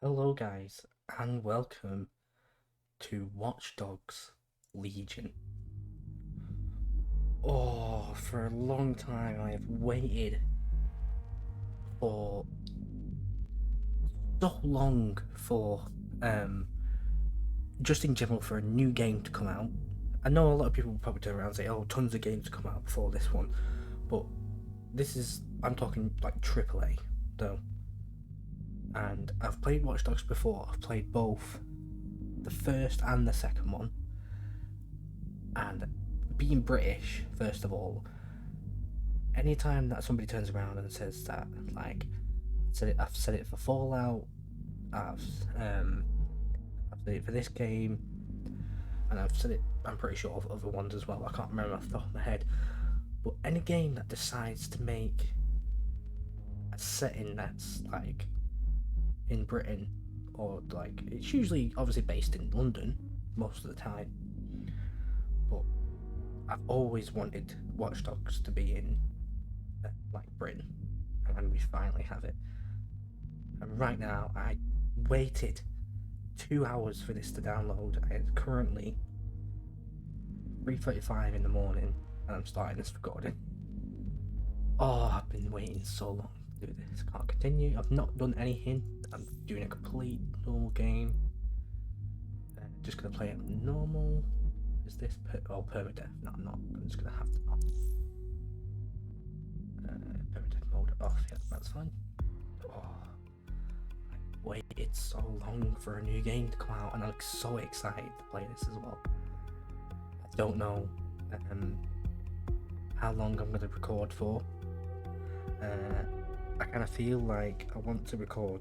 Hello, guys, and welcome to Watch Dogs Legion. Oh, for a long time I have waited for so long for just in general for a new game to come out. I know a lot of people will probably turn around and say, "Oh, tons of games come out before this one," but I'm talking like AAA though. And I've played Watch Dogs before. I've played both the first and the second one. And being British, first of all, anytime that somebody turns around and says that, like, I've said it for Fallout, I've said it for this game, and I've said it, I'm pretty sure, of other ones as well. I can't remember off the top of my head. But any game that decides to make a setting that's like in Britain, or like it's usually obviously based in London most of the time, but I've always wanted Watch Dogs to be in like Britain, and we finally have it. And right now, I waited 2 hours for this to download. It's currently 3:35 in the morning, and I'm starting this recording. Oh, I've been waiting so long to do this. Can't continue. I've not done anything. I'm doing a complete normal game. Just gonna play it normal. Is this permadeath? No, I'm not. I'm just gonna have to permadeath mode off. Yeah, that's fine. Oh, I waited so long for a new game to come out, and I'm so excited to play this as well. I don't know how long I'm gonna record for. I kind of feel like I want to record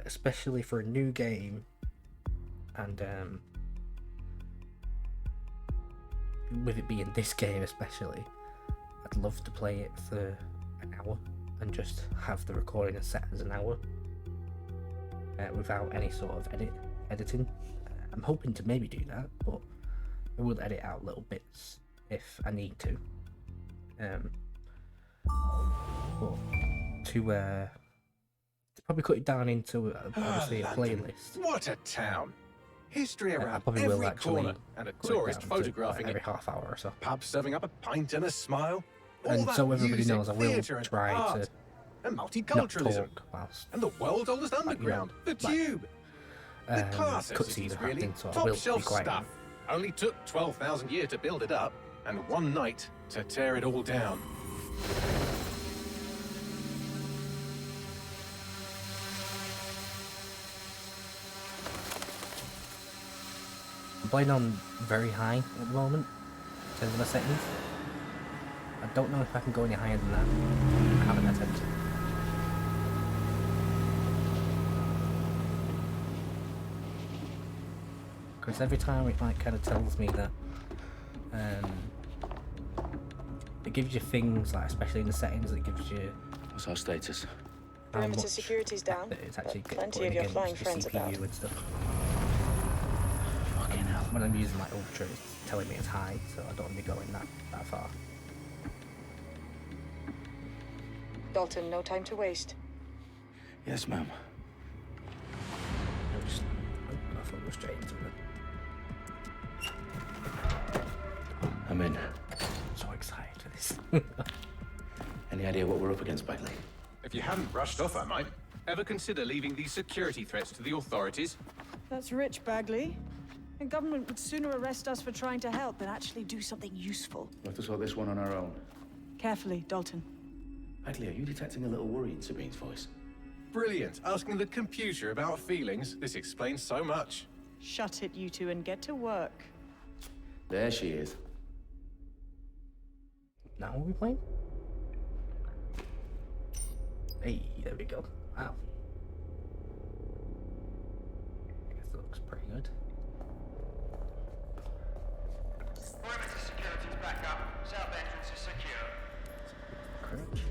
especially for a new game, and with it being this game especially, I'd love to play it for an hour and just have the recording set as an hour without any sort of editing. I'm hoping to maybe do that, but I will edit out little bits if I need to. But to probably cut it down into obviously a playlist. What a town! History I around probably every will actually corner, and a cut it tourist down to, photographing every it. half hour or so. Pub serving up a pint and a smile. All And that so everybody music, knows, I will theatre and try art, to and not multiculturalism, talk whilst and the world's oldest underground, the Tube. The class of cutscenes cities, are really. happening, so I Top will be shelf quiet. stuff. Only took 12,000 years to build it up, and one night to tear it all down. I'm playing on very high at the moment in terms of my settings. I don't know if I can go any higher than that. I haven't attempted. Because every time it like kind of tells me that it gives you things like, especially in the settings, it gives you What's our status? how Perimeter much security's down, effort it's actually but plenty putting of your against flying the friends CPU about. and stuff. Fucking hell. When I'm using my ultra, it's telling me it's high, so I don't want to be going that far. Dalton, no time to waste. Yes, ma'am. I thought it was straight into it. I'm in. So excited for this. Any idea what we're up against, Bagley? If you hadn't rushed off, I might. Ever consider leaving these security threats to the authorities? That's rich, Bagley. The government would sooner arrest us for trying to help than actually do something useful. We have to sort this one on our own. Carefully, Dalton. Bagley, are you detecting a little worry in Sabine's voice? Brilliant. Asking the computer about feelings. This explains so much. Shut it, you two, and get to work. There she is. Now are we playing? Hey, there we go. Wow. I guess it looks pretty good. Perimeter security's back up. South entrance is secure. Crouch.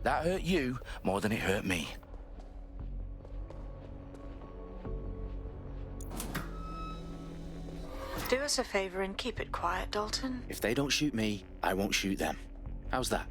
That hurt you more than it hurt me. Do us a favor and keep it quiet, Dalton. If they don't shoot me, I won't shoot them. How's that?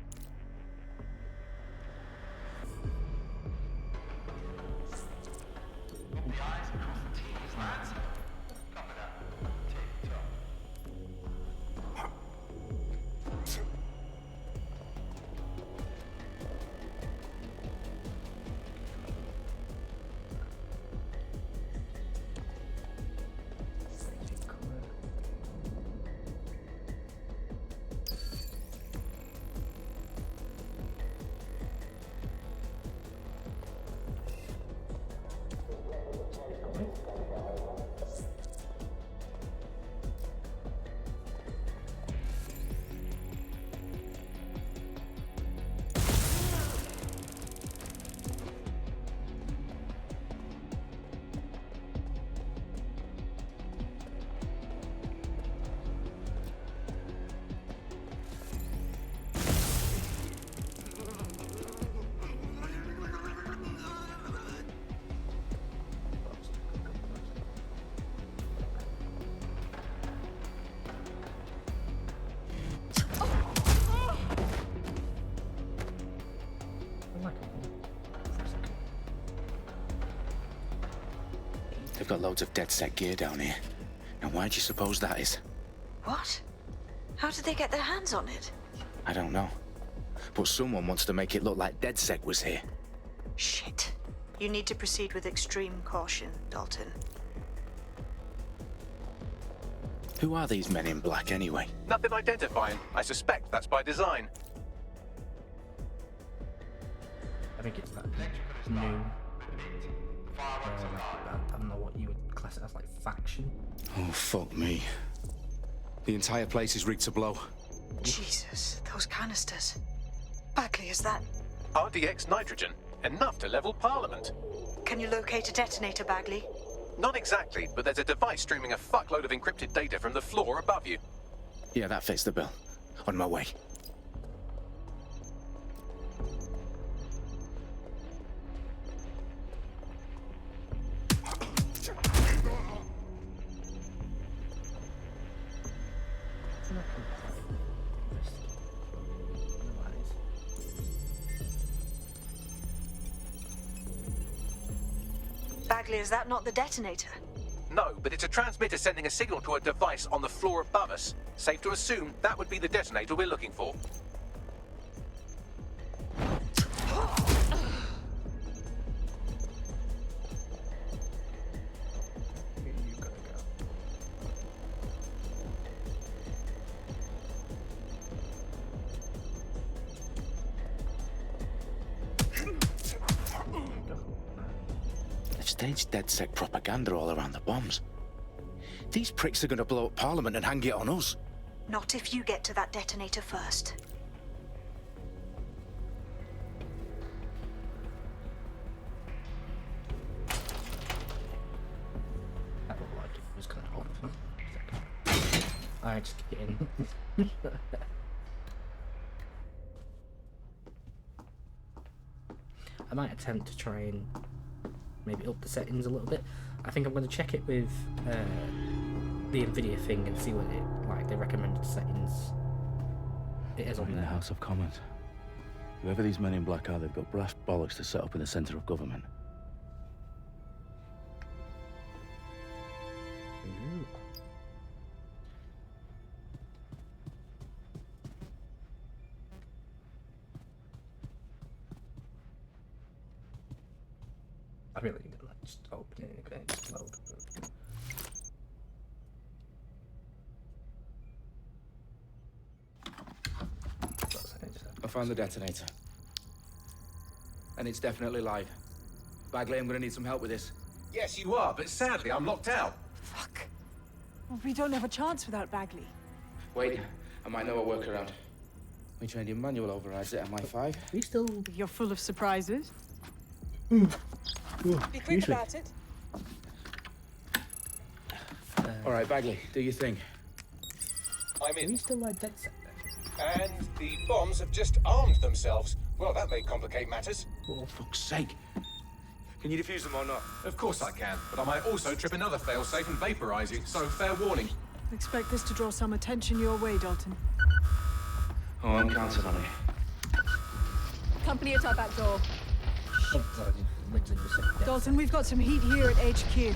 They've got loads of DedSec gear down here. Now why do you suppose that is? What? How did they get their hands on it? I don't know. But someone wants to make it look like DedSec was here. Shit. You need to proceed with extreme caution, Dalton. Who are these men in black anyway? Nothing identifying. I suspect that's by design. I think it's that new. I don't know what you would class it as, like faction. Oh, fuck me. The entire place is rigged to blow. Jesus, those canisters. Bagley, is that... RDX nitrogen. Enough to level Parliament. Can you locate a detonator, Bagley? Not exactly, but there's a device streaming a fuckload of encrypted data from the floor above you. Yeah, that fits the bill. On my way. Bagley, is that not the detonator? No, but it's a transmitter sending a signal to a device on the floor above us. Safe to assume that would be the detonator we're looking for. You gotta go. They've staged DedSec propaganda all around the bombs. These pricks are gonna blow up Parliament and hang it on us. Not if you get to that detonator first. That looked like it was gonna open. I just get in. I might attempt to try and maybe up the settings a little bit. I think I'm going to check it with the Nvidia thing and see what it like the recommended settings it is on in the there. House of Commons. Whoever these men in black are, they've got brass bollocks to set up in the centre of government. Ooh. I really need to just open it again. Just load. I found the detonator. And it's definitely live. Bagley, I'm gonna need some help with this. Yes, you are, but sadly I'm locked out. Fuck. Well, we don't have a chance without Bagley. Wait, I might know a workaround. We trained in manual overrides at MI5. We still. You're full of surprises. Ooh, Be quick about it. All right, Bagley, do your thing. I'm Are we in. still like dead set? And the bombs have just armed themselves. Well, that may complicate matters. Oh, fuck's sake. Can you defuse them or not? Of course I can, but I might also trip another failsafe and vaporize you, so fair warning. Expect this to draw some attention your way, Dalton. Oh, I'm counting on it. Company at our back door. Dalton, we've got some heat here at HQ.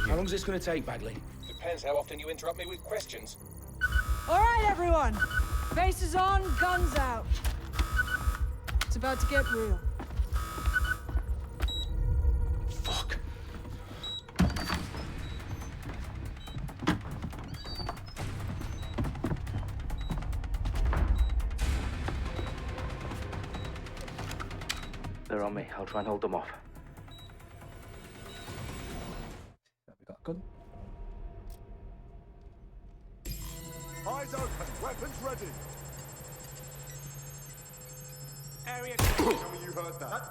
How long is this going to take, Bagley? Depends how often you interrupt me with questions. All right, everyone. Faces on, guns out. It's about to get real. Fuck. They're on me. I'll try and hold them off. We got a gun. Eyes open, weapons ready. Area Tell me you heard that.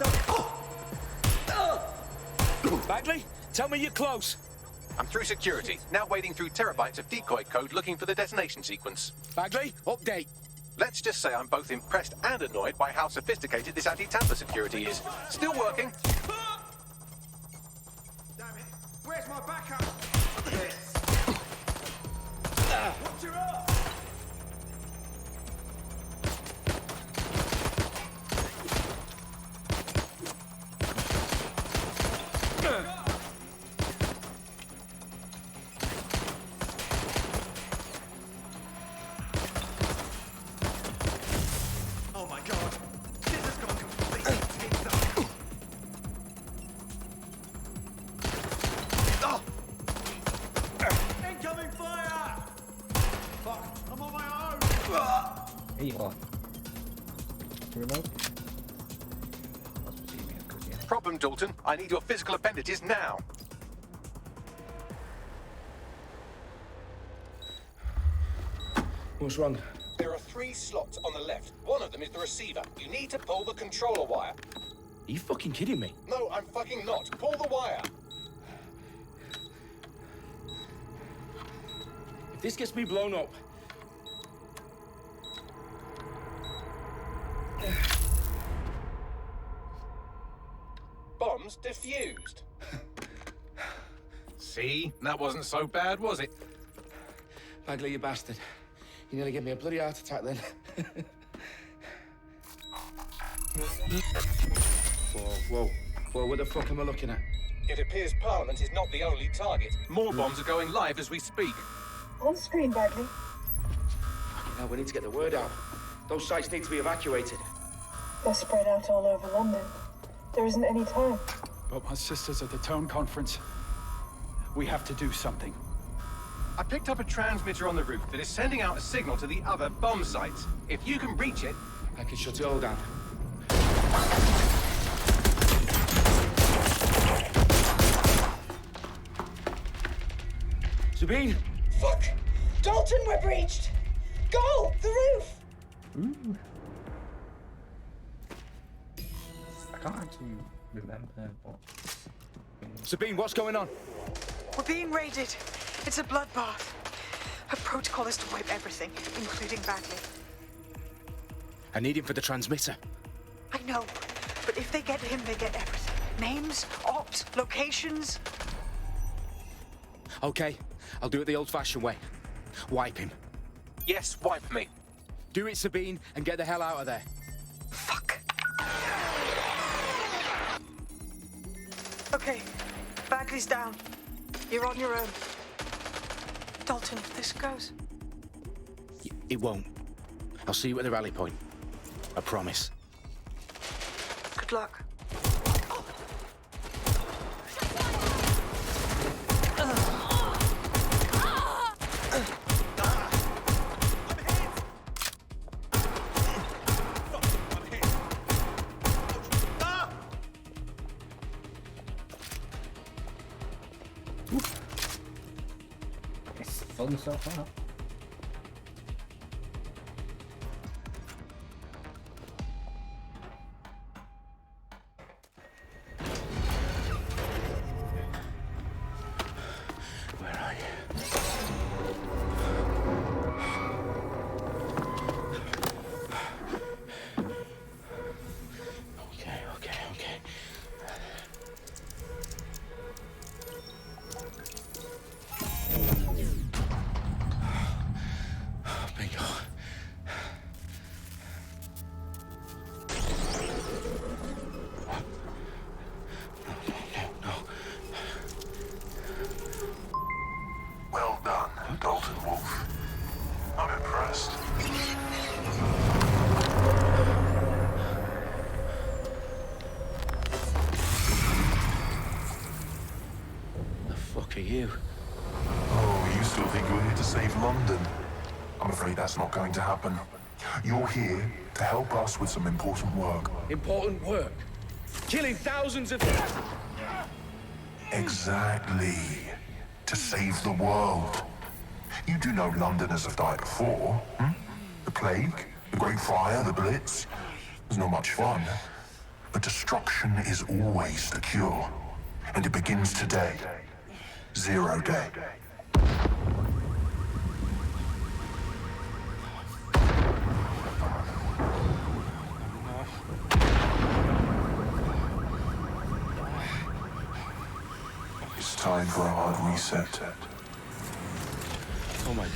Bagley, tell me you're close. I'm through security, now wading through terabytes of decoy code looking for the detonation sequence. Bagley, update. Let's just say I'm both impressed and annoyed by how sophisticated this anti-tamper security is. Still working. Damn it. Where's my backup? Yes. Watch your arm. Oh my god. This has gone completely tits up. Incoming fire! Fuck, I'm on my own! Here you are. Remote. That's what you mean, 'cause, yeah. Problem, Dalton. I need your physical appendages now. What's wrong? There are 3 slots on the left. One of them is the receiver. You need to pull the controller wire. Are you fucking kidding me? No, I'm fucking not. Pull the wire. If this gets me blown up... Bombs defused. See? That wasn't so bad, was it? Bagley, you bastard. You nearly gave me a bloody heart attack then. Whoa. What the fuck am I looking at? It appears Parliament is not the only target. More bombs are going live as we speak. On screen, Bagley. Now we need to get the word out. Those sites need to be evacuated. They're spread out all over London. There isn't any time. But my sister's at the town conference. We have to do something. I picked up a transmitter on the roof that is sending out a signal to the other bomb sites. If you can reach it... I can shut it all down. Sabine! Fuck! Dalton, we're breached! Go! The roof! Ooh. I can't actually remember what. Sabine, what's going on? We're being raided. It's a bloodbath. Her protocol is to wipe everything, including Bagley. I need him for the transmitter. I know, but if they get him, they get everything. Names, opt, locations. Okay, I'll do it the old-fashioned way. Wipe him. Yes, wipe me. Do it, Sabine, and get the hell out of there. Fuck. Okay, Bagley's down. You're on your own. Dalton, if this goes... It won't. I'll see you at the rally point. I promise. Good luck. It's fun so far. Where are you? Okay. Dalton Wolf. I'm impressed. The fuck are you? Oh, you still think you're here to save London? I'm afraid that's not going to happen. You're here to help us with some important work. Important work. Killing thousands of... Exactly. To save the world. You do know Londoners have died before, hmm? The Plague, the Great Fire, the Blitz. It's not much fun. But destruction is always the cure. And it begins today. Zero Day. It's time for a hard reset. Oh my god.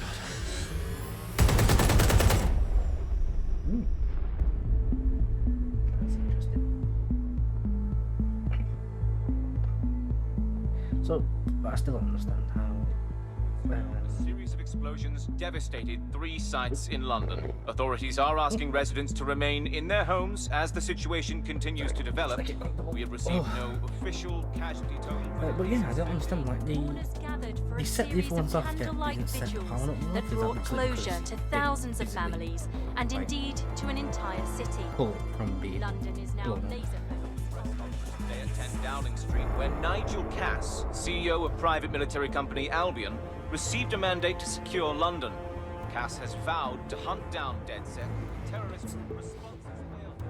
That's interesting. So, but I still don't understand how. A series of explosions devastated 3 sites in London. Authorities are asking residents to remain in their homes as the situation continues to develop. We have received no official casualty total. But yeah, I don't understand. Like they set the other ones off, yet they didn't set the Parliament one that off. Is brought because closure to thousands of basically, families, and like, indeed to an entire city. pull from being London is now blown up. laser Today at 10 Downing Street, where Nigel Cass, CEO of private military company Albion, received a mandate to secure London. Cass has vowed to hunt down DedSec. Terrorist responses failed.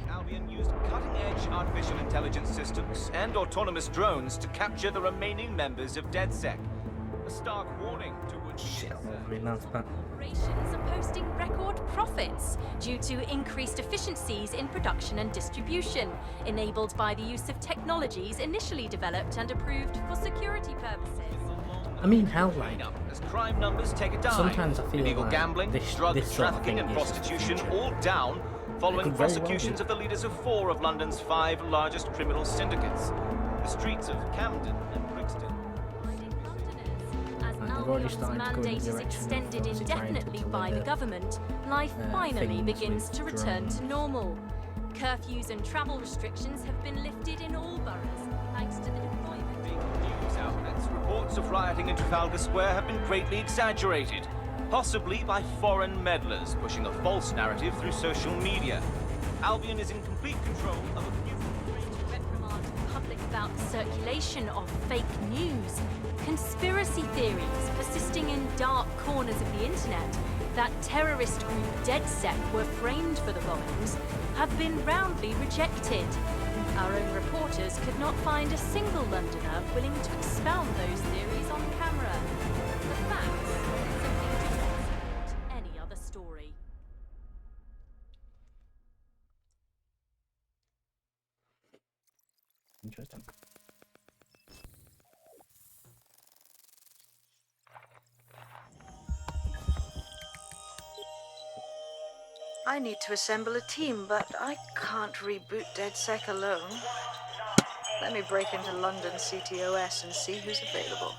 Albion used cutting-edge artificial intelligence systems and autonomous drones to capture the remaining members of DedSec. A stark warning to would-be Shit, I mean, that's bad. Corporations are posting record profits due to increased efficiencies in production and distribution, enabled by the use of technologies initially developed and approved for security purposes. I mean, hell, like, as crime numbers take a dive, sometimes I feel illegal like gambling, drug this sort of trafficking, thing and is prostitution future. all down, following could very well prosecutions be. of the leaders of 4 of London's 5 largest criminal syndicates. The streets of Camden and Brixton. As And they've already Albion's started to go in the mandate is direction of extended obviously trying to indefinitely deliver by the government, life finally things begins with to return drones. to normal. Curfews and travel restrictions have been lifted in all boroughs, thanks to the deployment. News outlets, reports of rioting in Trafalgar Square have been greatly exaggerated, possibly by foreign meddlers pushing a false narrative through social media. Albion is in complete control of a few Reprimand the public about the circulation of fake news, conspiracy theories persisting in dark corners of the internet that terrorist group DedSec were framed for the bombings have been roundly rejected. Our own reporters could not find a single Londoner willing to expound those theories on camera. The facts simply do not support any other story. Interesting. I need to assemble a team, but I can't reboot DedSec alone. Let me break into London CTOS and see who's available.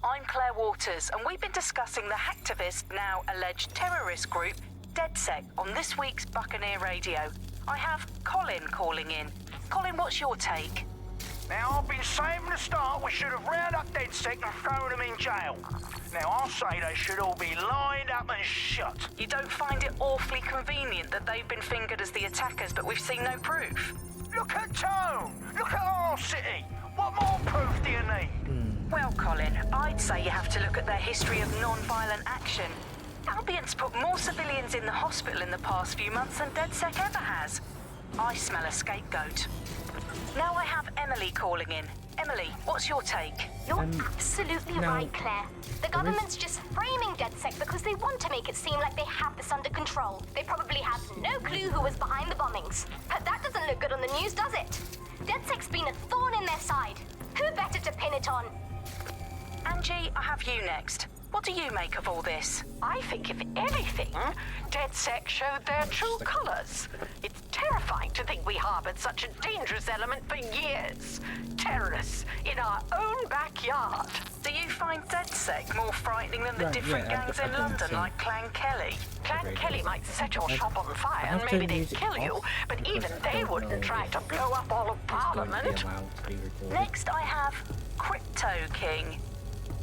I'm Claire Waters, and we've been discussing the hacktivist, now alleged terrorist group, DedSec, on this week's Buccaneer Radio. I have Colin calling in. Colin, what's your take? Now, I've been saying from the start we should have rounded up DedSec and thrown them in jail. Now, I'll say they should all be lined up and shot. You don't find it awfully convenient that they've been fingered as the attackers, but we've seen no proof? Look at Tone! Look at our city! What more proof do you need? Well, Colin, I'd say you have to look at their history of non-violent action. Albion's put more civilians in the hospital in the past few months than DedSec ever has. I smell a scapegoat. Now I have Emily calling in. Emily, what's your take? You're absolutely right, Claire. The government's just framing DedSec because they want to make it seem like they have this under control. They probably have no clue who was behind the bombings. But that doesn't look good on the news, does it? DedSec's been a thorn in their side. Who better to pin it on? Angie, I have you next. What do you make of all this? I think, if anything, DedSec showed their true colours. to think we harbored such a dangerous element for years. Terrorists in our own backyard. Do you find DedSec more frightening than the different gangs in London, like Clan Kelly? Clan Kelly might set your shop on fire and maybe they'd kill you, but even they wouldn't try to blow up all of Parliament. Next I have Crypto King.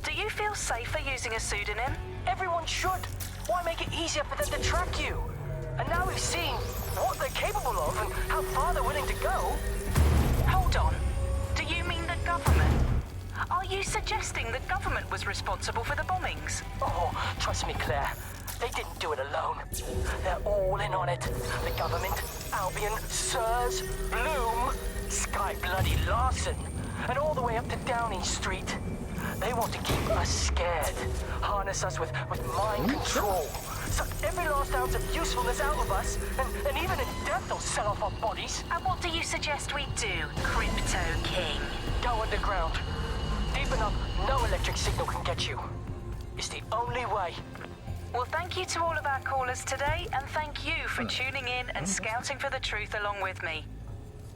Do you feel safer using a pseudonym? Everyone should. Why make it easier for them to track you? And now we've seen what they're capable of and how far they're willing to go. Hold on. Do you mean the government? Are you suggesting the government was responsible for the bombings? Oh, trust me, Claire. They didn't do it alone. They're all in on it. The government, Albion, Sirs, Bloom, Sky Bloody Larson, and all the way up to Downing Street. They want to keep us scared, harness us with mind control, suck every last ounce of usefulness out of us, and even in death they'll sell off our bodies. And what do you suggest we do, Crypto King? Go underground. Deep enough, no electric signal can get you. It's the only way. Well, thank you to all of our callers today, and thank you for tuning in and scouting for the truth along with me.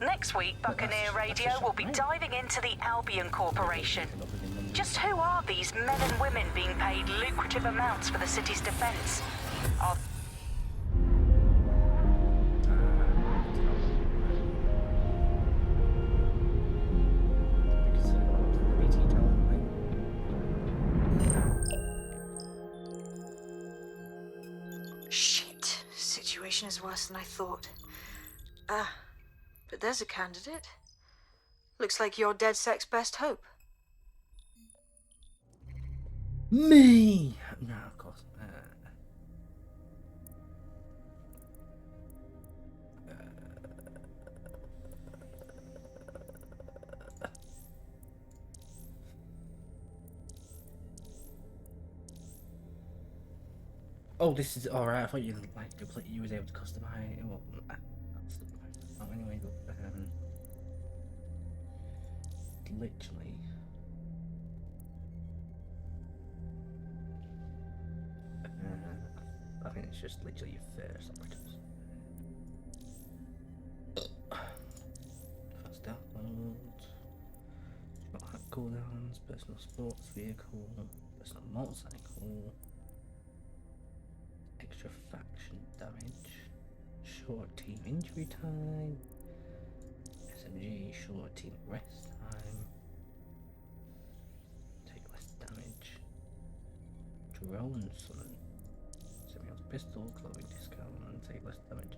Next week, Buccaneer Radio will be diving into the Albion Corporation. Just who are these men and women being paid lucrative amounts for the city's defense? Shit. Situation is worse than I thought. But there's a candidate. Looks like you're DedSec's best hope. Me! No, of course. Oh, this is alright. I thought you you was able to customize it. Well, that's oh, anyway, but, literally. I think it's just literally your first operators. Fast downloads. Got hack cooldowns, personal sports vehicle, personal motorcycle, extra faction damage, short team injury time, SMG, short team rest time, take less damage, drone summon. Pistol, clothing discount, and take less damage.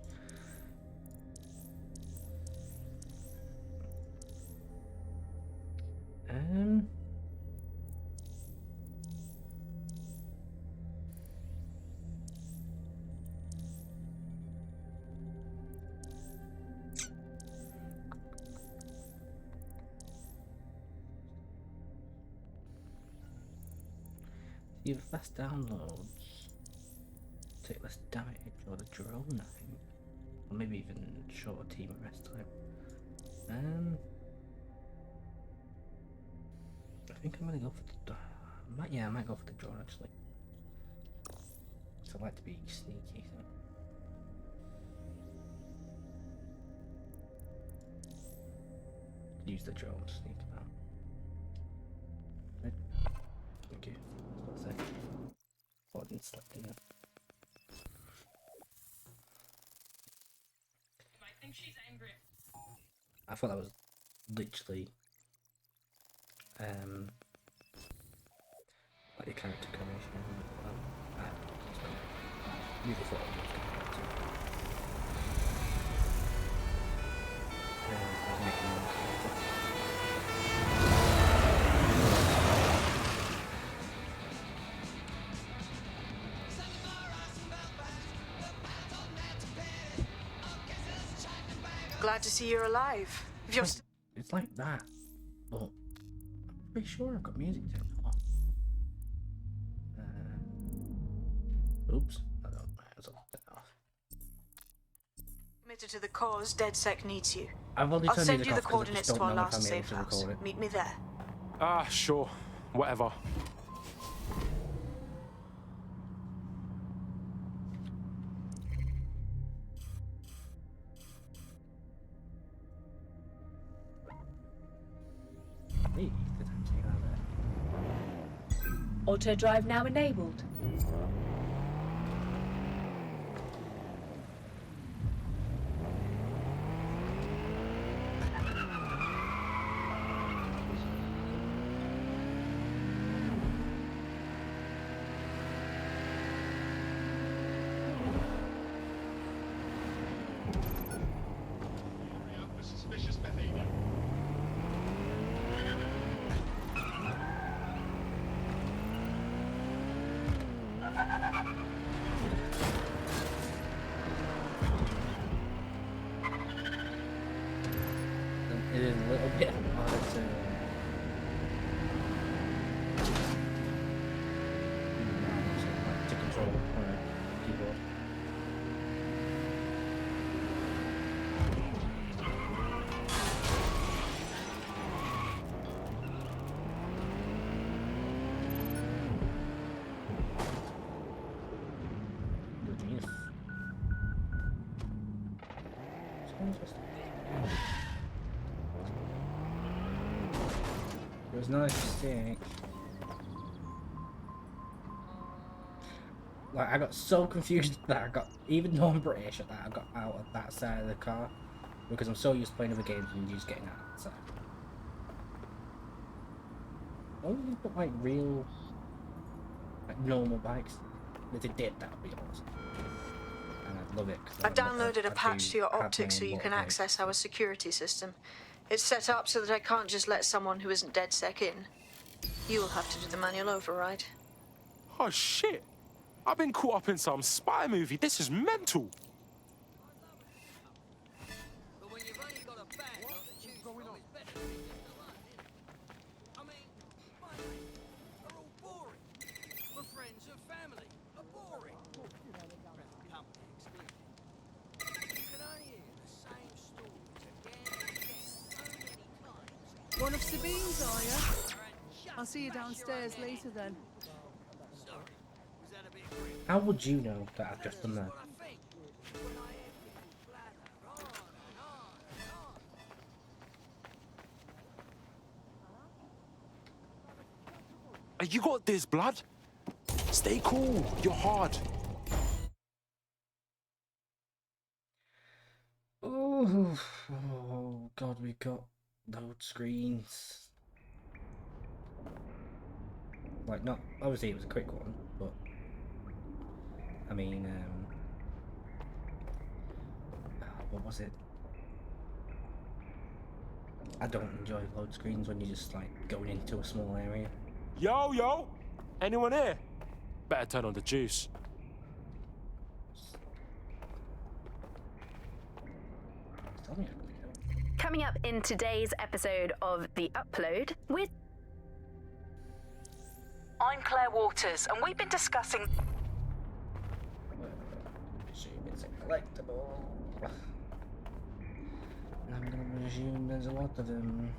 You have fast downloads. Take less damage, or the drone, I think, or maybe even shorter team rest time. I think I'm gonna go for the. I might go for the drone actually. So I like to be sneaky. So. Use the drone to sneak about. Right. Thank you. That's what I say. Oh, I didn't slip in there. She's angry. I thought that was literally like a character creation. I really thought it was Glad to see you're alive. If you're it's like that, but I'm pretty sure I've got music turned on. Oops, I don't. It's all turned off. committed to the cause, DedSec needs you. I'll send you the coordinates to our last safe house. Meet me there. Sure. Whatever. Hey, potentially out there. Auto drive now enabled. It is a little bit harder to control on a keyboard. It was not a mistake. Like, I got so confused that I got, even though I'm British, that I got out of that side of the car because I'm so used to playing other games and just getting out of that side. Why would you put like real, like normal bikes? If they did, that would be awesome. And I'd love it. I've downloaded a patch to your optics so you can access our security system. It's set up so that I can't just let someone who isn't DedSec in. You will have to do the manual override. Oh shit! I've been caught up in some spy movie. This is mental. One of Sabine's, are you? I'll see you downstairs later then. How would you know that I've just done that? You got this, blood. Stay cool. You're hard. Oh God, we got load screens. Like, not obviously it was a quick one, but I mean, what was it? I don't enjoy load screens when you're just like going into a small area. Yo, anyone here? Better turn on the juice. Coming up in today's episode of The Upload, I'm Claire Waters, and we've been discussing... It's a collectible. And I'm gonna presume there's a lot of them.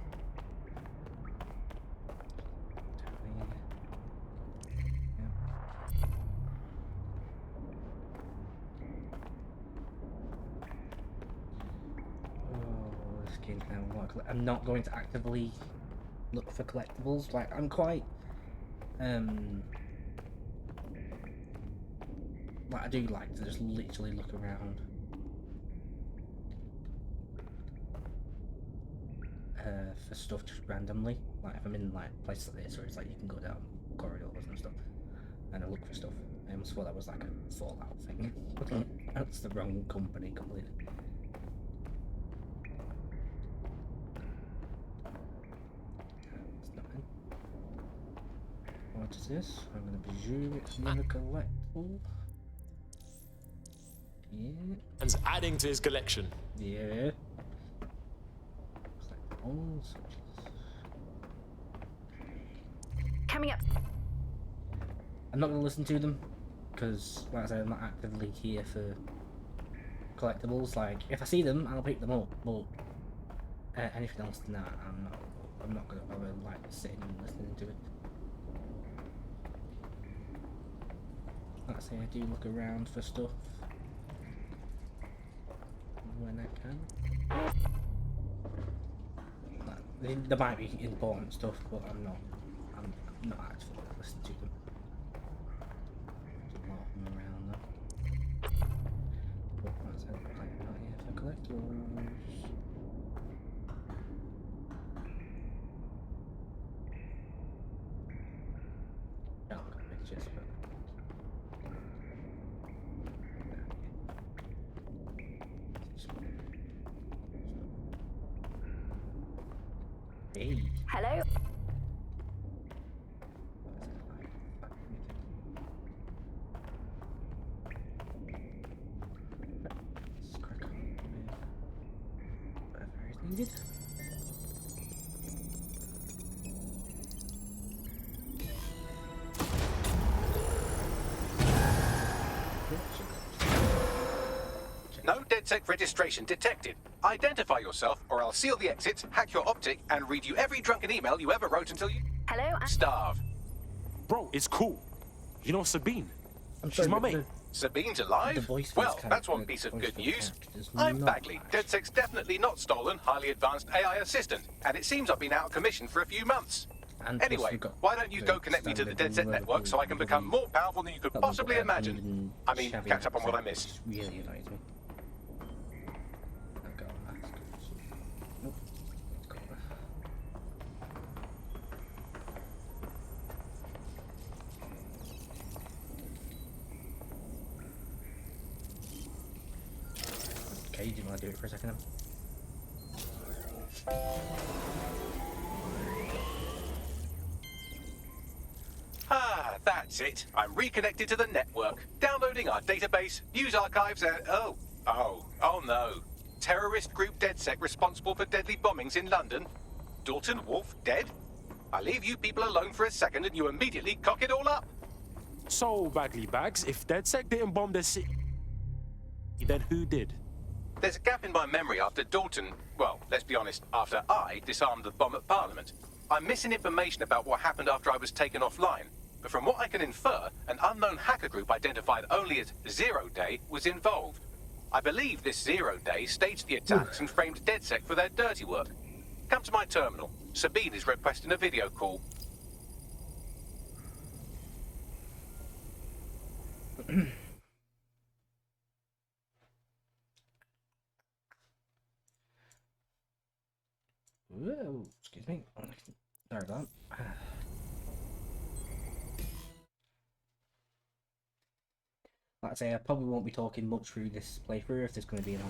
I'm not going to actively look for collectibles. Like, I'm quite like, I do like to just literally look around for stuff just randomly. Like, if I'm in like places like this where it's like you can go down corridors and stuff and I look for stuff. I almost thought that was like a Fallout thing. That's the wrong company completely. What is this? I'm gonna presume it's another collectible. Yeah. And adding to his collection. Yeah. Collectibles. Coming up. I'm not gonna listen to them because, like I said, I'm not actively here for collectibles. Like, if I see them, I'll pick them up. But anything else than that, I'm not gonna bother like sitting and listening to it. Like I say, I do look around for stuff when I can. Like, There might be important stuff, but I'm not actually listening to them. There's a lot of them around though. But that's it. Right, for collectibles. Oh, I've got pictures, but hey. Hello? Let's crack on with whatever is needed. No DedSec registration detected. Identify yourself, or I'll seal the exits, hack your optic, and read you every drunken email you ever wrote until you... Hello? starve. Bro, it's cool. You know Sabine? I'm She's sorry, my mate. Sabine's alive? Well, that's one piece of good news. I'm Bagley, DedSec's definitely not stolen, highly advanced AI assistant, and it seems I've been out of commission for a few months. And Anyway, why don't you go connect me to the DedSec network so I can become more powerful than you could possibly imagine? I mean, catch up on what I missed. Really annoys me. I've got a mask. Nope. Let's go there. Okay, do you want to do it for a second? Ah, that's it. I'm reconnected to the network, downloading our database, news archives, and oh no. Terrorist group DedSec responsible for deadly bombings in London. Dalton Wolf dead? I leave you people alone for a second and you immediately cock it all up. So, Bagley Bags, if DedSec didn't bomb the city, then who did? There's a gap in my memory after Dalton, well, let's be honest, after I disarmed the bomb at Parliament. I'm missing information about what happened after I was taken offline. But from what I can infer, an unknown hacker group identified only as Zero Day was involved. I believe this Zero Day staged the attacks and framed DedSec for their dirty work. Come to my terminal. Sabine is requesting a video call. Whoa, excuse me. Sorry about that. Like I say, I probably won't be talking much through this playthrough if there's going to be like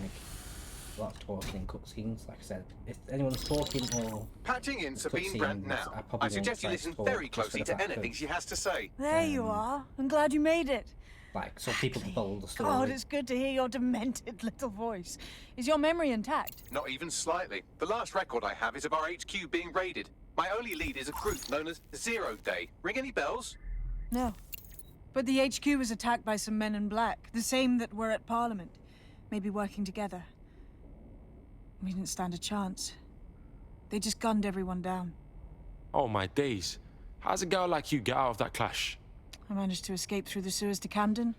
a lot of talking and cutscenes. Like I said, if anyone's talking or patching in Sabine Brandt now. I suggest you listen very closely to anything she has to say. There you are. I'm glad you made it. Like, so people can follow the story. God, it's good to hear your demented little voice. Is your memory intact? Not even slightly. The last record I have is of our HQ being raided. My only lead is a group known as Zero Day. Ring any bells? No. But the HQ was attacked by some men in black, the same that were at Parliament. Maybe working together. We didn't stand a chance. They just gunned everyone down. Oh my days. How's a girl like you get out of that clash? I managed to escape through the sewers to Camden.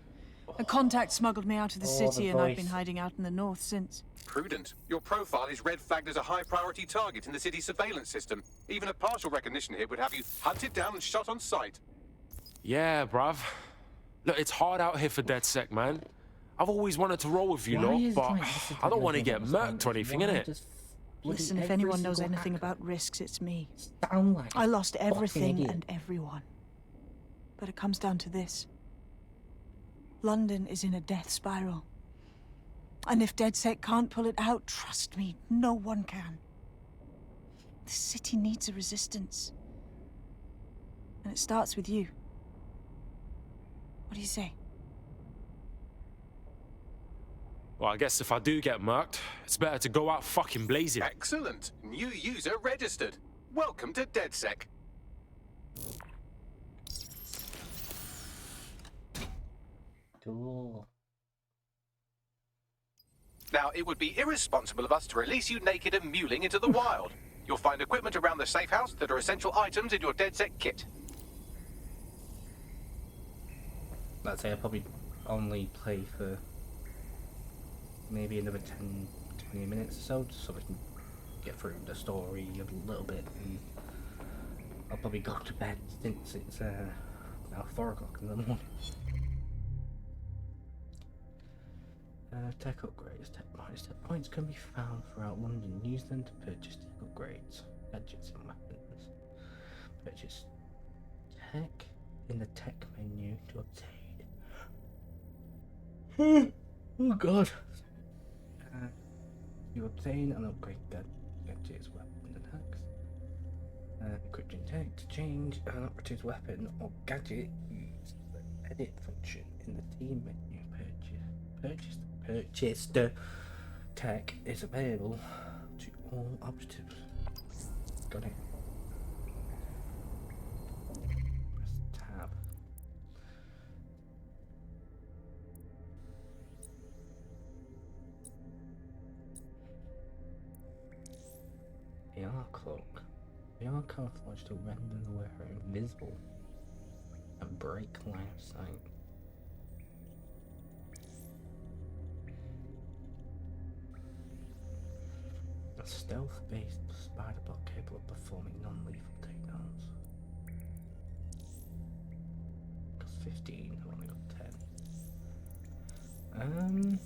A contact smuggled me out of the city and I've been hiding out in the north since. Prudent. Your profile is red flagged as a high-priority target in the city's surveillance system. Even a partial recognition hit would have you hunted down and shot on sight. Yeah, bruv. Look, it's hard out here for DedSec, man. I've always wanted to roll with you lot, but I don't want to get murked or anything, innit? Listen, if anyone knows anything about risks, it's me. Like I lost everything and everyone. But it comes down to this. London is in a death spiral. And if DedSec can't pull it out, trust me, no one can. The city needs a resistance. And it starts with you. What do you say? Well, I guess if I do get murked, it's better to go out fucking blazing. Excellent. New user registered. Welcome to DedSec. Cool. Now, it would be irresponsible of us to release you naked and mewling into the wild. You'll find equipment around the safe house that are essential items in your DedSec kit. Let's say I'll probably only play for maybe another 10-20 minutes or so, just so we can get through the story a little bit, and I'll probably go to bed since it's now 4 o'clock in the morning. Tech upgrades. Tech points can be found throughout London. Use them to purchase tech upgrades, gadgets and weapons. Purchase tech in the tech menu to obtain. Oh god. You obtain and upgrade gadgets, weapons and hacks. Equipping tech to change an operative's weapon or gadget. Use the edit function in the team menu. Purchased tech is available to all operatives. Got it. Press tab. AR cloak. AR camouflage to render the wearer invisible and break line of sight. A stealth-based spider bot capable of performing non-lethal takedowns. Cost 15, I've only got 10.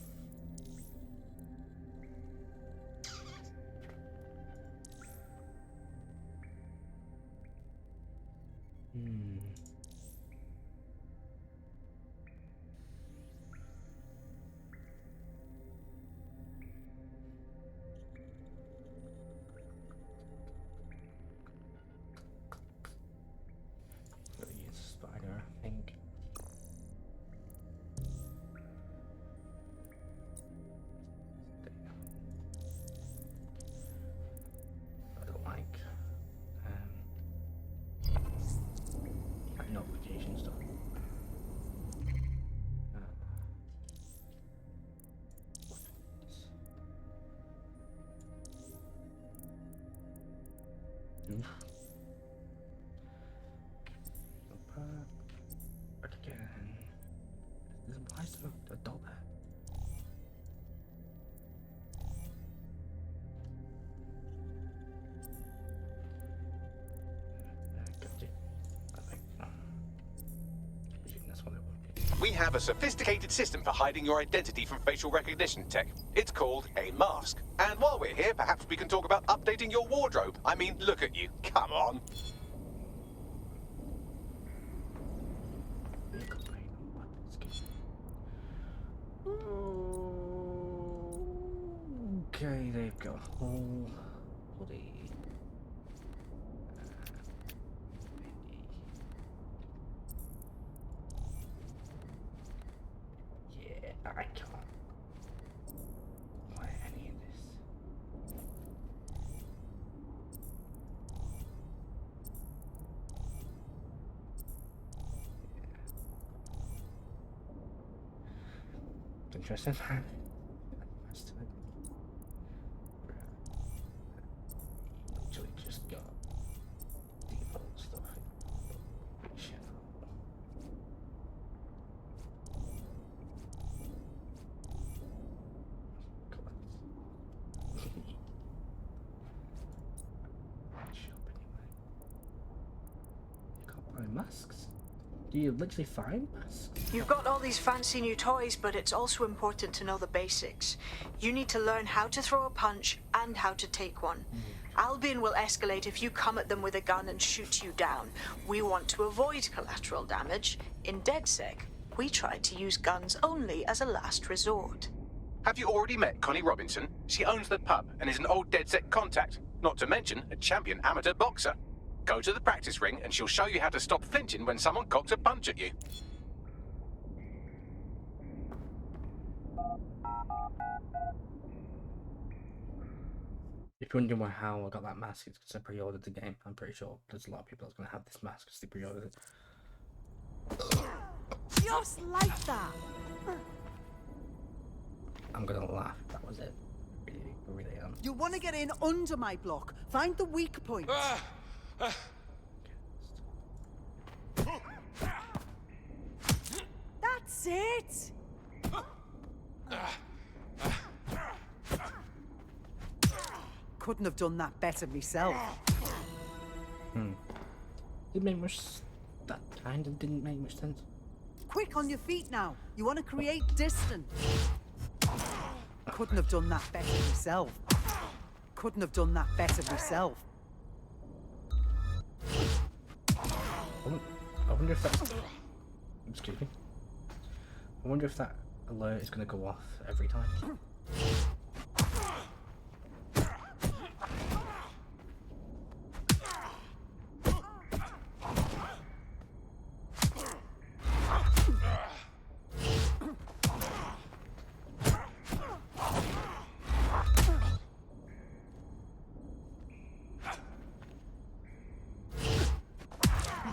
Spider, I think. I don't like notification stuff. Oof. Again. Why is there a dot there? Gotcha. I think. That's what it will be. We have a sophisticated system for hiding your identity from facial recognition tech. It's called a mask. And while we're here, perhaps we can talk about updating your wardrobe. I mean, look at you. Come on. Okay, they've got a whole bloody yeah, I can't play any of this. Interesting. Literally just got default stuff. Shit. You can't buy masks. Do you literally find masks? You've got all these fancy new toys, but it's also important to know the basics. You need to learn how to throw a punch and how to take one. Albion will escalate if you come at them with a gun and shoot you down. We want to avoid collateral damage. In DedSec, we try to use guns only as a last resort. Have you already met Connie Robinson? She owns the pub and is an old DedSec contact, not to mention a champion amateur boxer. Go to the practice ring and she'll show you how to stop flinching when someone cocks a punch at you. If you're wondering how I got that mask, it's because I pre-ordered the game. I'm pretty sure there's a lot of people that's going to have this mask because they pre-ordered it. Just like that! I'm going to laugh if that was it. Really am. You want to get in under my block. Find the weak point. That's it! Couldn't have done that better myself. Didn't make much. That kind of didn't make much sense. Quick, on your feet now. You want to create distance. Couldn't have done that better myself. Couldn't have done that better myself. I wonder if that's... Excuse me. I wonder if that alert is going to go off every time.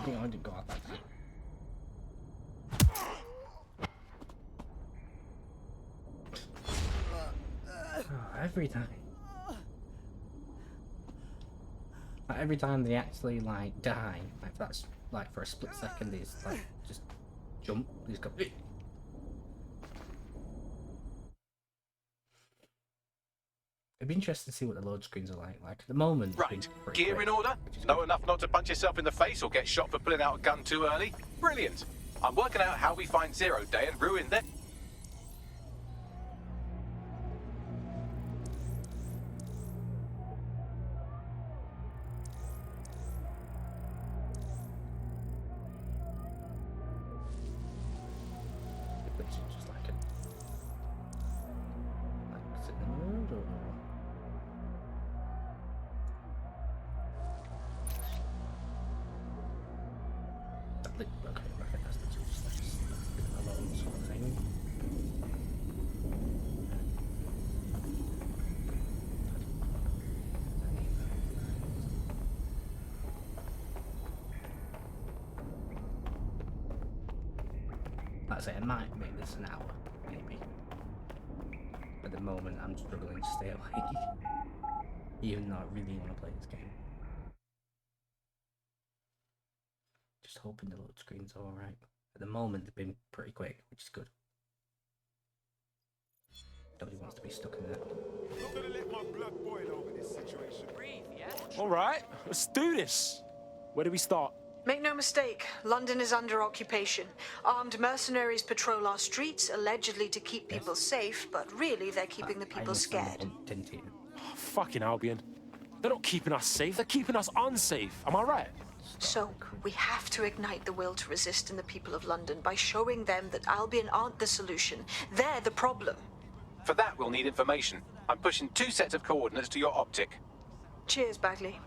I didn't go out that time. Every time. Like, every time they actually like die, like that's like for a split second, they just like just jump. They just go. It'd be interesting to see what the load screens are like. Like at the moment. Right. Gear in order? Know enough not to punch yourself in the face or get shot for pulling out a gun too early? Brilliant. I'm working out how we find Zero Day and ruin them. Just like it. Like sit in the mood or. Okay, I think that's the two, just like alone sort of thing. Like I say, I might make this an hour, maybe. At the moment, I'm struggling to stay awake, even though I really want to play this game. Just hoping the load screens are alright. At the moment, they've been pretty quick, which is good. Nobody wants to be stuck in there. Not gonna let my blood boil over this situation. Breathe, yeah? All right, let's do this. Where do we start? Make no mistake, London is under occupation. Armed mercenaries patrol our streets, allegedly to keep people safe, but really they're keeping the people scared. Oh, fucking Albion. They're not keeping us safe, they're keeping us unsafe. Am I right? So, we have to ignite the will to resist in the people of London by showing them that Albion aren't the solution. They're the problem. For that, we'll need information. I'm pushing 2 sets of coordinates to your optic. Cheers, Bagley.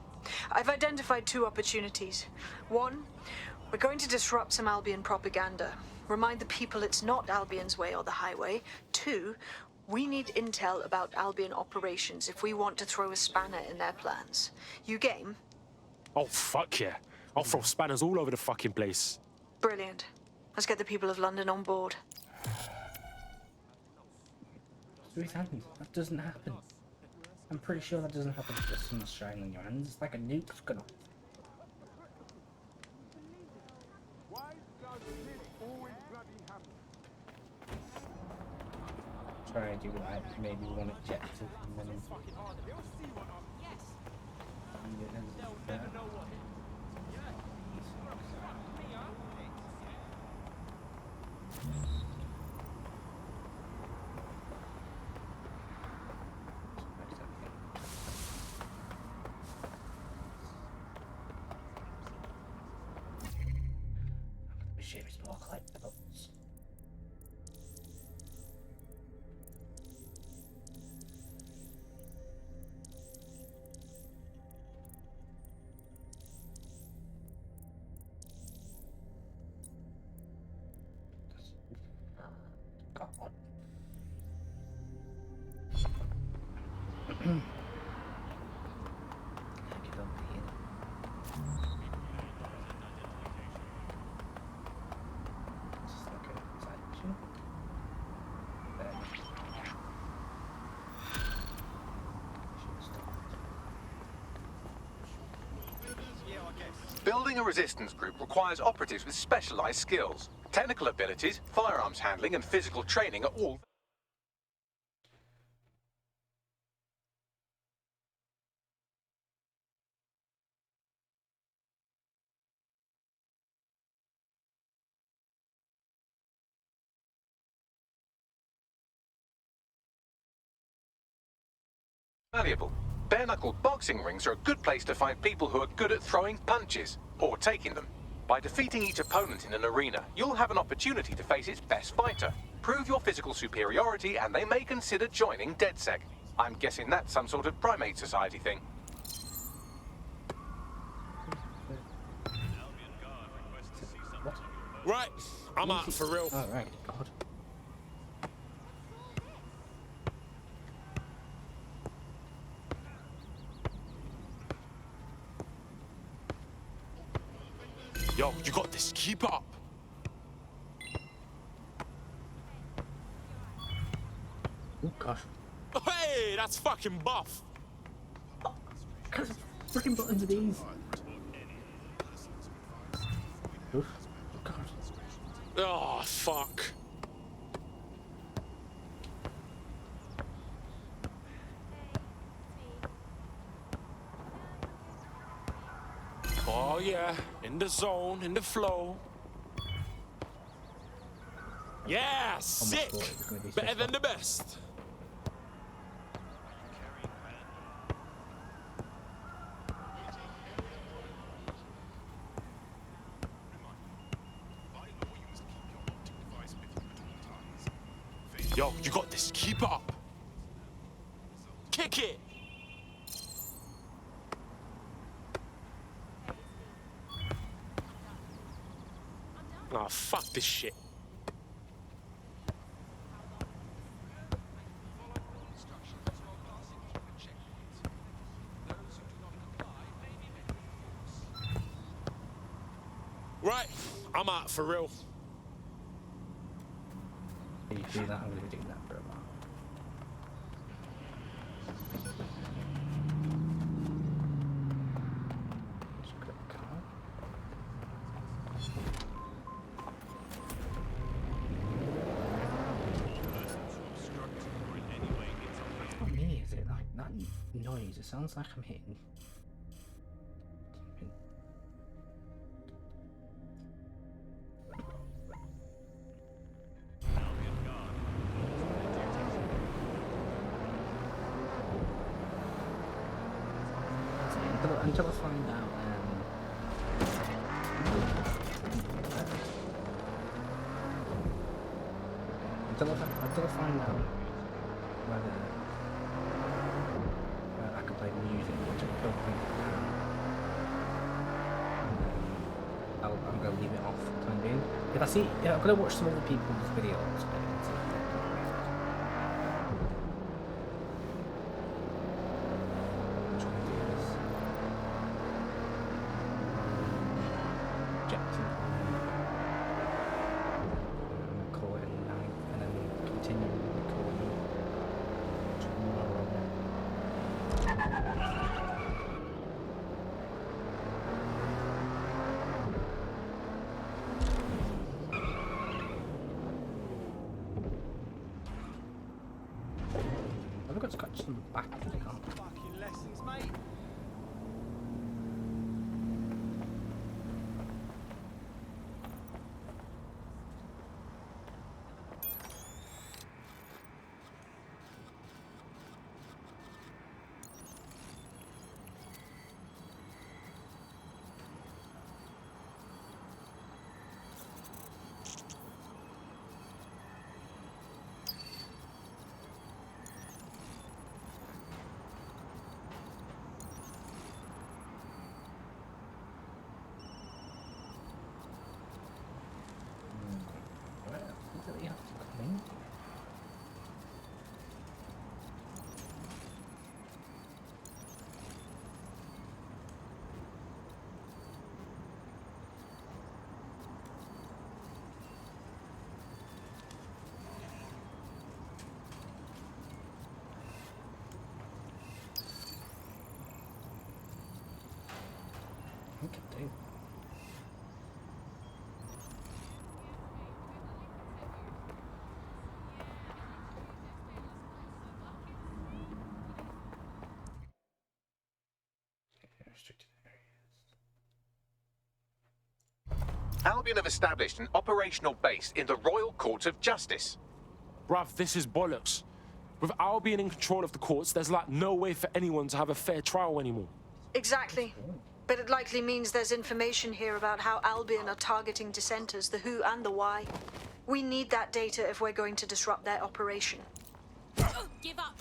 I've identified 2 opportunities. 1, we're going to disrupt some Albion propaganda. Remind the people it's not Albion's way or the highway. 2, we need intel about Albion operations if we want to throw a spanner in their plans. You game? Oh, fuck yeah. I'll throw spanners all over the fucking place. Brilliant. Let's get the people of London on board. 3 seconds. That doesn't happen. I'm pretty sure that doesn't happen if the sun's shining on your hands. It's like a nuke's gonna. Try to do like maybe one objective and then. It's more collectibles. God. Get over here. Building a resistance group requires operatives with specialized skills. Technical abilities, firearms handling, and physical training are all valuable. Bare-knuckle boxing rings are a good place to find people who are good at throwing punches, or taking them. By defeating each opponent in an arena, you'll have an opportunity to face its best fighter. Prove your physical superiority, and they may consider joining DedSec. I'm guessing that's some sort of primate society thing. Right, I'm out for real. All right, God. Yo, you got this. Keep it up. Oh gosh. Hey, that's fucking buff. What kind of freaking buttons are these? Oof. Oh God. Oh, fuck. Oh, yeah. In the zone, in the flow. Yeah, sick. Better than the best. Yo, you got this. Keep it up. Kick it. Oh, fuck this shit. Right, I'm out for real. You do that, I'm gonna be doing that for a while. What me is it? Like that noise, it sounds like I'm hitting. Until I find out, until I find out whether I can play music, which I don't think I can. I'm going to leave it off for the time being. If I see, I'm going to watch some other people's videos. I've got scratches on the back of the car. Fucking lessons, mate. Okay, restricted areas. Albion have established an operational base in the Royal Court of Justice. Bruv, this is bollocks. With Albion in control of the courts, there's like no way for anyone to have a fair trial anymore. Exactly. But it likely means there's information here about how Albion are targeting dissenters, the who and the why. We need that data if we're going to disrupt their operation. Give up.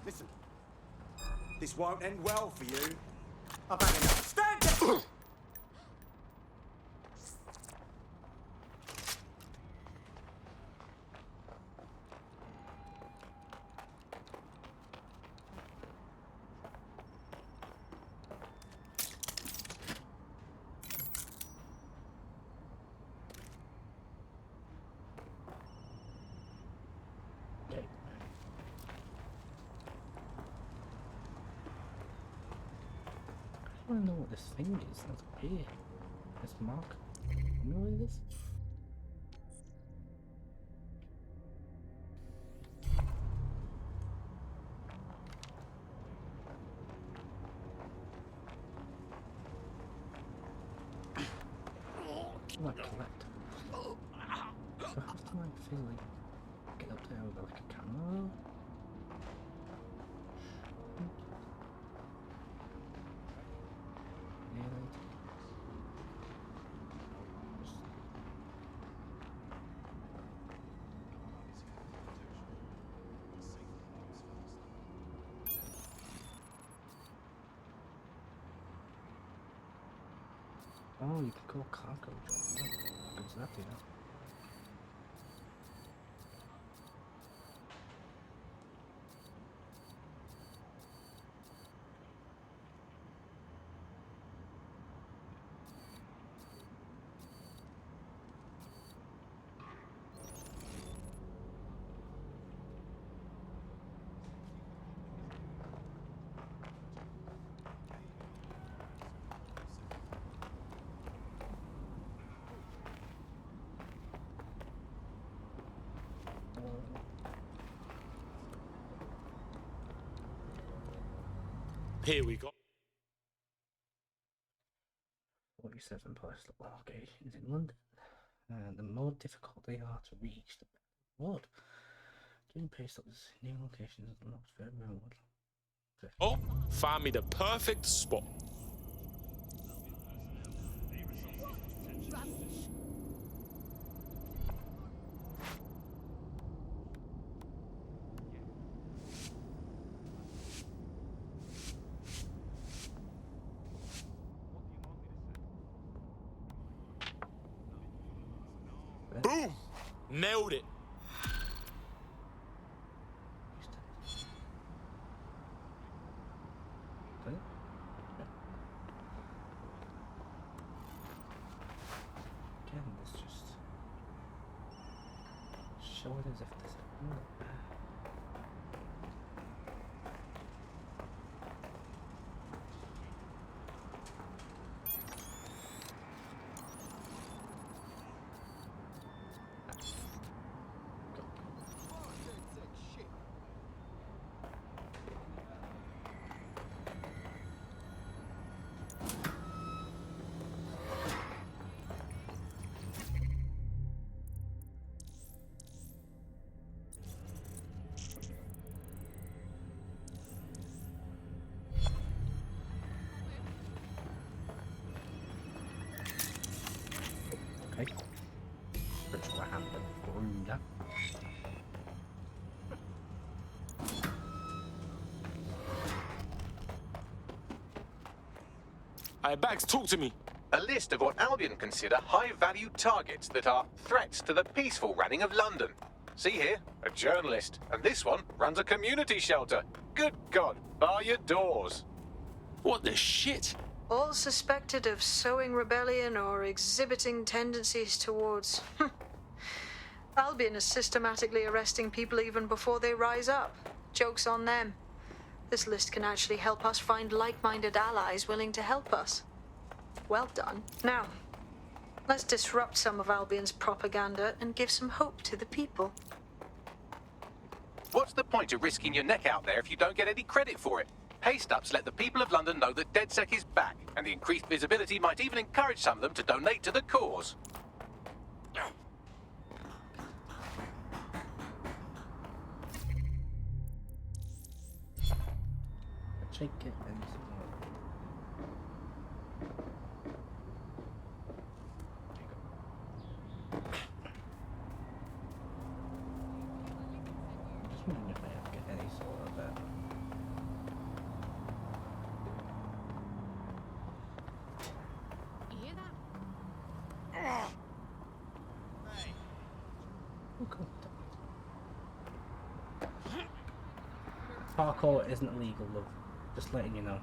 Listen, this won't end well for you. I've had enough. Stand down! I don't know what this thing is that's up here. This mark. You know what it is? Like collectibles. So I have to like physically get up there with like a camera. Oh, you can go cargo drop. How does that do that? Here we go. 47 postal locations in London. The more difficult they are to reach, the better reward. Doing paste ups, new locations is not very reward. Oh, find me the perfect spot. Boom! Nailed it. Again, this just show it as if this. Hey, Bags, talk to me. A list of what Albion consider high-value targets that are threats to the peaceful running of London. See here, a journalist, and this one runs a community shelter. Good God, bar your doors. What the shit? All suspected of sowing rebellion or exhibiting tendencies towards... Albion is systematically arresting people even before they rise up. Joke's on them. This list can actually help us find like-minded allies willing to help us. Well done. Now, let's disrupt some of Albion's propaganda and give some hope to the people. What's the point of risking your neck out there if you don't get any credit for it? Pay stubs let the people of London know that DedSec is back, and the increased visibility might even encourage some of them to donate to the cause. Check it and just wondering if I have get any sort of You hear that? oh, cool. Parkour isn't illegal, love. Just letting you know.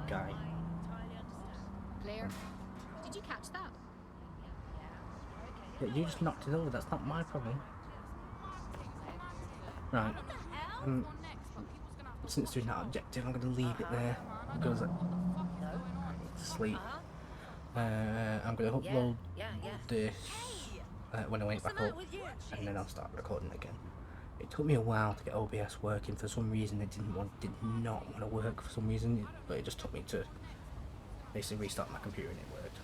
Guy. Claire, did you catch that? Yeah, you just knocked it over. That's not my problem. Right. Since doing that objective, I'm going to leave it there because I need to sleep. I'm going to upload this when I wake back up, and then I'll start recording again. It took me a while to get OBS working. For some reason, it did not want to work for some reason, but it just took me to basically restart my computer and it worked.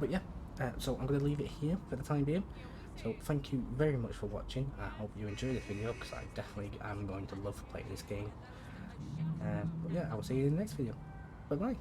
But yeah, so I'm going to leave it here for the time being. So thank you very much for watching. I hope you enjoyed this video because I definitely am going to love playing this game. But yeah, I will see you in the next video. Bye bye.